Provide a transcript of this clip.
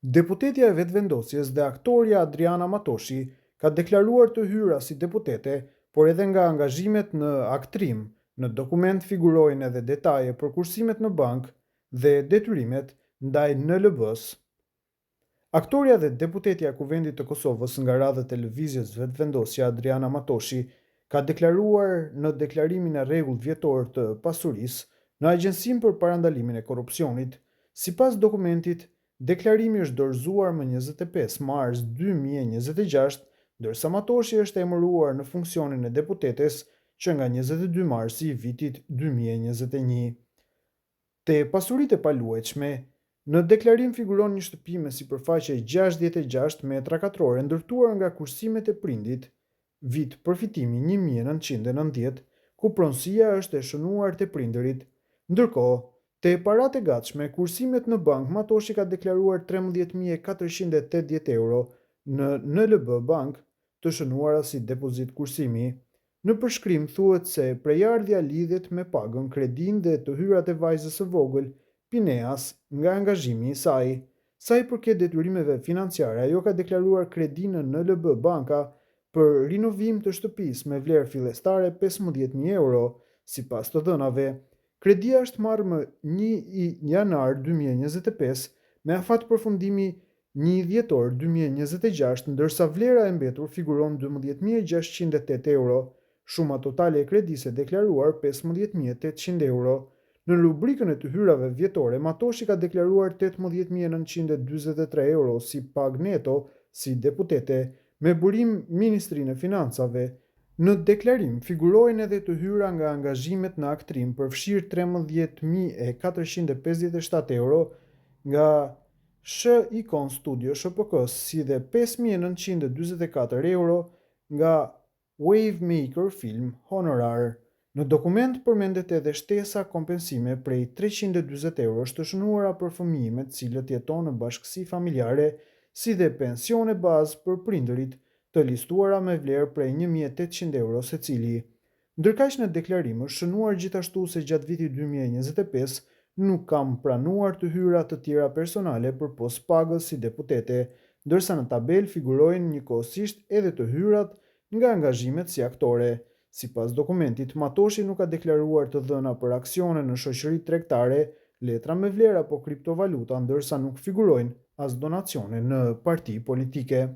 Deputetja e vetëvendosjes dhe aktoria Adriana Matoshi ka deklaruar të hyra si deputete, por edhe nga angazhimet në aktrim, në dokument figurojnë edhe detaje për kursimet në bank dhe detyrimet ndaj NLB-s. Aktoria dhe deputetja e Kuvendit të Kosovës nga radhët e lëvizjes vetëvendosja Adriana Matoshi ka deklaruar në deklarimin e rregull vjetor të pasurisë në Agjencinë për Parandalimin e Korrupsionit. Sipas dokumentit, deklarimi është dorëzuar më 25 mars 2026, ndërsa Matoshi është emëruar në funksionin e deputetes që nga 22 marsi i vitit 2021. Te pasuritë e paluajtshme, në deklarim figuron një shtëpi me sipërfaqe 66 metra katrore ndërtuar nga kursimet e prindit, vit përfitimi 1990, ku pronësia është e shënuar te prindërit. Ndërkohë, te paratë e gatshme, kursimet në bank, Matoshi ka deklaruar 13.480 euro në NLB Bank, të shënuara si depozit kursimi. Në përshkrim thuhet se prejardhja lidhet me pagën, kredin dhe të hyrat e vajzës së vogël, Pineas, nga angazhimi i saj. Sa i përket detyrimeve financiare, ajo ka deklaruar kredi në NLB Banka për rinovim të shtëpisë me vlerë fillestare 15.000 euro, sipas të dhënave. Kredia është marrë më 1 janar 2025 me afat përfundimi 1 dhjetor 2026, ndërsa vlera e mbetur figuron 12.608 euro, shuma totale e kredisë e deklaruar 15.800 euro. Në rubrikën e të hyrave vjetore, Matoshi ka deklaruar 18.943 euro si pagë neto si deputete, me burim Ministrinë e Financave. Në deklarim figurojnë edhe të hyra nga angazhimet në aktrim, përfshirë 13.457 euro nga Icon Studio SHPK, si dhe 5.944 euro nga Wavemaker Film Honorar. Në dokument përmendet edhe shtesa kompensime prej 340 euro të shënuara për fëmijë të cilët jeton në bashkësi familjare, si dhe pensione bazë për prindërit, të listuara me vlerë prej 1.800 euro secili. Ndërkaq në deklarim është shënuar gjithashtu se gjatë vitit 2025 nuk kam pranuar të hyra të tjera personale përpos pagës si deputete, ndërsa në tabel figurojnë njëkohësisht edhe të hyrat nga angazhimet si aktore. Sipas dokumentit, Matoshi nuk ka deklaruar të dhëna për aksione në shoqëri tregtare, letra me vlerë apo kriptovaluta, ndërsa nuk figurojnë as donacione në parti politike.